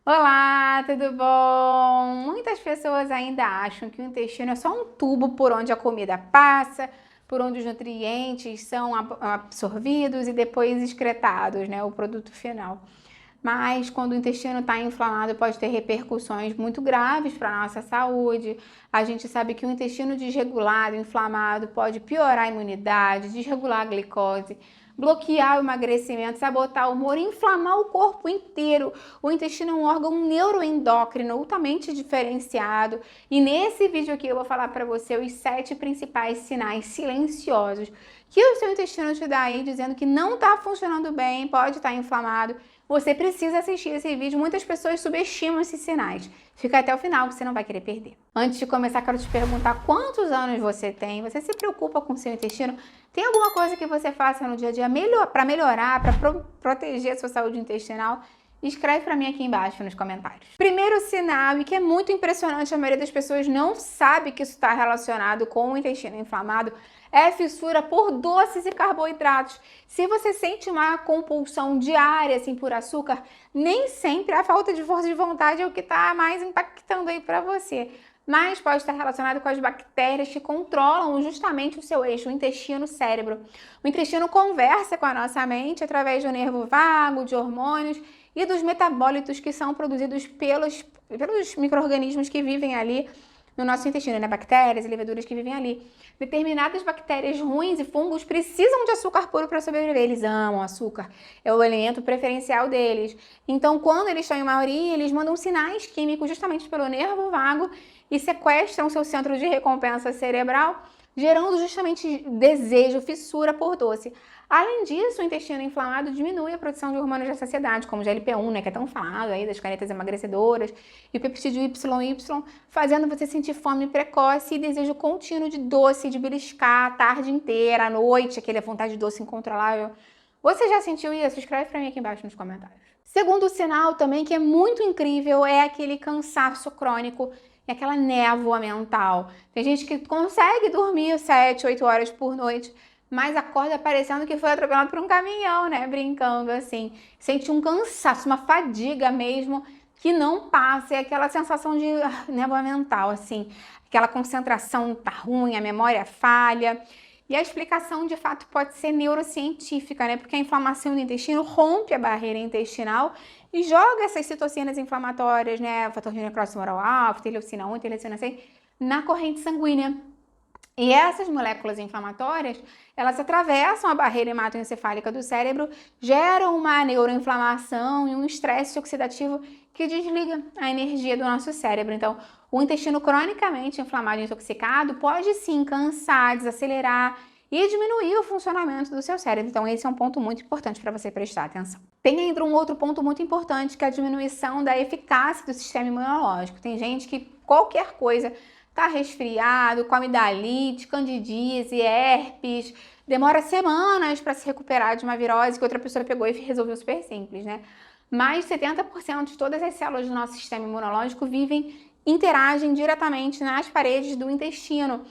Olá, tudo bom? Muitas pessoas ainda acham que o intestino é só um tubo por onde a comida passa, por onde os nutrientes são absorvidos e depois excretados, né? O produto final. Mas quando o intestino está inflamado, pode ter repercussões muito graves para a nossa saúde. A gente sabe que o intestino desregulado, inflamado, pode piorar a imunidade, desregular a glicose, bloquear o emagrecimento, sabotar o humor, inflamar o corpo inteiro. O intestino é um órgão neuroendócrino altamente diferenciado. E nesse vídeo aqui eu vou falar para você os 7 principais sinais silenciosos que o seu intestino te dá aí, dizendo que não está funcionando bem, pode estar inflamado. Você precisa assistir esse vídeo, muitas pessoas subestimam esses sinais. Fica até o final que você não vai querer perder. Antes de começar, quero te perguntar quantos anos você tem? Você se preocupa com o seu intestino? Tem alguma coisa que você faça no dia a dia para melhorar, para proteger a sua saúde intestinal? Escreve para mim aqui embaixo nos comentários. Primeiro sinal, e que é muito impressionante, a maioria das pessoas não sabe que isso está relacionado com o intestino inflamado, é fissura por doces e carboidratos. Se você sente uma compulsão diária assim por açúcar, nem sempre a falta de força de vontade é o que está mais impactando aí para você. Mas pode estar relacionado com as bactérias que controlam justamente o seu eixo, o intestino-cérebro. O intestino conversa com a nossa mente através do nervo vago, de hormônios e dos metabólitos que são produzidos pelos micro-organismos que vivem ali no nosso intestino, né? Bactérias e leveduras que vivem ali. Determinadas bactérias ruins e fungos precisam de açúcar puro para sobreviver. Eles amam açúcar, é o alimento preferencial deles. Então, quando eles estão em maioria, eles mandam sinais químicos justamente pelo nervo vago e sequestram seu centro de recompensa cerebral, gerando justamente desejo, fissura por doce. Além disso, o intestino inflamado diminui a produção de hormônios da saciedade, como o GLP-1, né, que é tão falado aí das canetas emagrecedoras, e o peptídeo YY, fazendo você sentir fome precoce e desejo contínuo de doce, de beliscar a tarde inteira, à noite, aquela vontade de doce incontrolável. Você já sentiu isso? Escreve para mim aqui embaixo nos comentários. Segundo sinal também que é muito incrível é aquele cansaço crônico e aquela névoa mental. Tem gente que consegue dormir 7, 8 horas por noite, mas acorda parecendo que foi atropelado por um caminhão, né? Brincando assim. Sente um cansaço, uma fadiga mesmo, que não passa. É aquela sensação de névoa mental, assim. Aquela concentração tá ruim, a memória falha. E a explicação, de fato, pode ser neurocientífica, né? Porque a inflamação do intestino rompe a barreira intestinal e joga essas citocinas inflamatórias, né? O fator de necrose tumoral alfa, interleucina 1, interleucina 6, na corrente sanguínea. E essas moléculas inflamatórias, elas atravessam a barreira hematoencefálica do cérebro, geram uma neuroinflamação e um estresse oxidativo que desliga a energia do nosso cérebro. Então, o intestino cronicamente inflamado e intoxicado pode sim cansar, desacelerar e diminuir o funcionamento do seu cérebro. Então, esse é um ponto muito importante para você prestar atenção. Tem ainda um outro ponto muito importante, que é a diminuição da eficácia do sistema imunológico. Tem gente que qualquer coisa tá resfriado, com amidalite, candidíase, herpes, demora semanas para se recuperar de uma virose que outra pessoa pegou e resolveu super simples, né? Mais de 70% de todas as células do nosso sistema imunológico interagem diretamente nas paredes do intestino,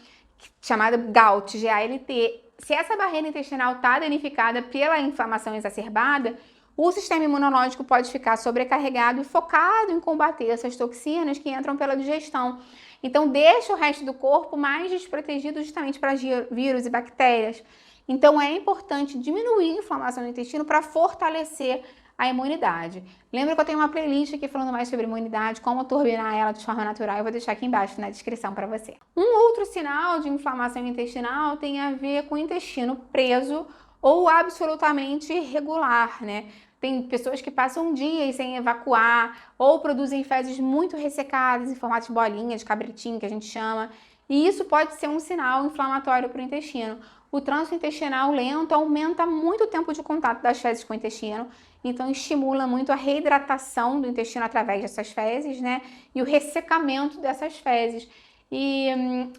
chamada GALT, G-A-L-T. Se essa barreira intestinal está danificada pela inflamação exacerbada, o sistema imunológico pode ficar sobrecarregado e focado em combater essas toxinas que entram pela digestão. Então, deixa o resto do corpo mais desprotegido justamente para vírus e bactérias. Então, é importante diminuir a inflamação do intestino para fortalecer a imunidade. Lembra que eu tenho uma playlist aqui falando mais sobre imunidade, como turbinar ela de forma natural, eu vou deixar aqui embaixo na descrição para você. Um outro sinal de inflamação intestinal tem a ver com o intestino preso ou absolutamente irregular, né? Tem pessoas que passam dias sem evacuar ou produzem fezes muito ressecadas em formato de bolinha, de cabritinho, que a gente chama. E isso pode ser um sinal inflamatório para o intestino. O trânsito intestinal lento aumenta muito o tempo de contato das fezes com o intestino, então estimula muito a reidratação do intestino através dessas fezes, né? E o ressecamento dessas fezes. E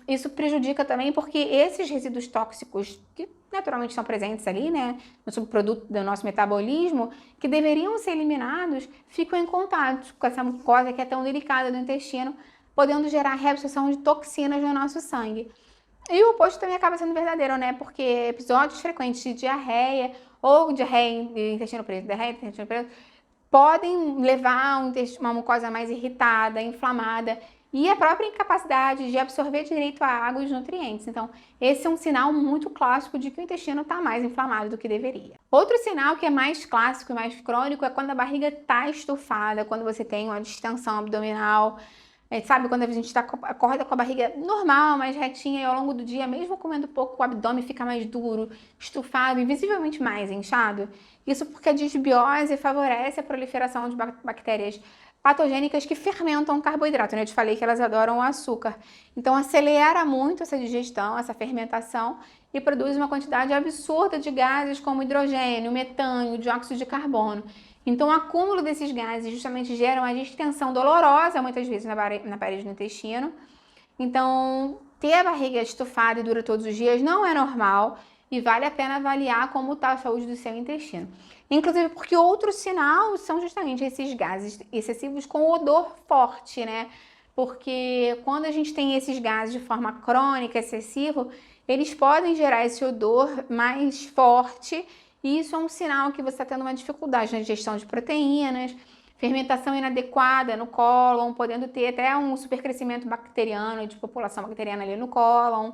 isso prejudica também porque esses resíduos tóxicos que naturalmente estão presentes ali, né, no subproduto do nosso metabolismo, que deveriam ser eliminados, ficam em contato com essa mucosa que é tão delicada do intestino, podendo gerar reabsorção de toxinas no nosso sangue. E o oposto também acaba sendo verdadeiro, né, porque episódios frequentes de diarreia ou diarreia de intestino preso, podem levar a uma mucosa mais irritada, inflamada, e a própria incapacidade de absorver direito a água e os nutrientes. Então, esse é um sinal muito clássico de que o intestino está mais inflamado do que deveria. Outro sinal que é mais clássico e mais crônico é quando a barriga está estufada, quando você tem uma distensão abdominal. Sabe, quando a gente acorda com a barriga normal, mais retinha, e ao longo do dia, mesmo comendo pouco, o abdômen fica mais duro, estufado e visivelmente mais inchado. Isso porque a disbiose favorece a proliferação de bactérias patogênicas que fermentam o carboidrato, né? Eu te falei que elas adoram o açúcar. Então, acelera muito essa digestão, essa fermentação, e produz uma quantidade absurda de gases como hidrogênio, metano, dióxido de carbono. Então, o acúmulo desses gases justamente gera uma distensão dolorosa, muitas vezes, na parede do intestino. Então, ter a barriga estufada e dura todos os dias não é normal e vale a pena avaliar como está a saúde do seu intestino. Inclusive porque outro sinal são justamente esses gases excessivos com odor forte, né? Porque quando a gente tem esses gases de forma crônica, excessivo, eles podem gerar esse odor mais forte, e isso é um sinal que você está tendo uma dificuldade na digestão de proteínas, fermentação inadequada no cólon, podendo ter até um supercrescimento bacteriano, de população bacteriana ali no cólon.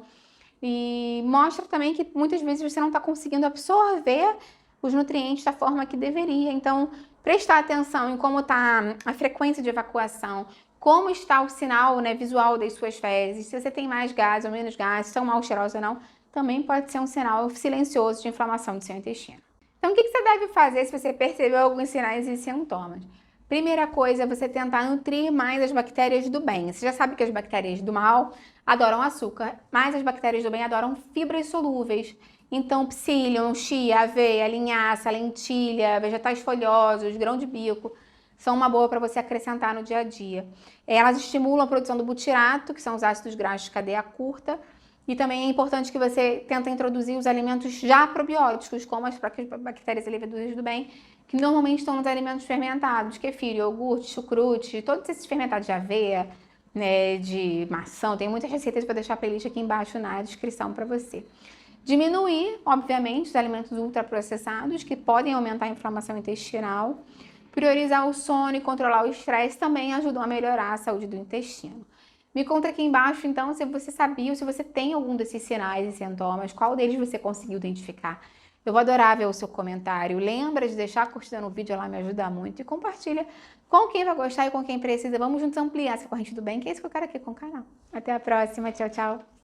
E mostra também que muitas vezes você não está conseguindo absorver os nutrientes da forma que deveria. Então, prestar atenção em como está a frequência de evacuação, como está o sinal, né, visual das suas fezes, se você tem mais gás ou menos gás, se são mal cheirosos ou não, também pode ser um sinal silencioso de inflamação do seu intestino. Então, o que você deve fazer se você percebeu alguns sinais e sintomas? Primeira coisa é você tentar nutrir mais as bactérias do bem. Você já sabe que as bactérias do mal adoram açúcar, mas as bactérias do bem adoram fibras solúveis. Então, psyllium, chia, aveia, linhaça, lentilha, vegetais folhosos, grão de bico, são uma boa para você acrescentar no dia a dia. Elas estimulam a produção do butirato, que são os ácidos graxos de cadeia curta, e também é importante que você tente introduzir os alimentos já probióticos, como as próprias bactérias e leveduras do bem, que normalmente estão nos alimentos fermentados, kefir, iogurte, chucrute, todos esses fermentados de aveia, né, de maçã. Tem muitas receitas para deixar a playlist aqui embaixo na descrição para você. Diminuir, obviamente, os alimentos ultraprocessados, que podem aumentar a inflamação intestinal. Priorizar o sono e controlar o estresse também ajudam a melhorar a saúde do intestino. Me conta aqui embaixo, então, se você sabia ou se você tem algum desses sinais e sintomas, qual deles você conseguiu identificar. Eu vou adorar ver o seu comentário. Lembra de deixar a curtida no vídeo, ela me ajuda muito. E compartilha com quem vai gostar e com quem precisa. Vamos juntos ampliar essa corrente do bem, que é isso que eu quero aqui com o canal. Até a próxima. Tchau, tchau.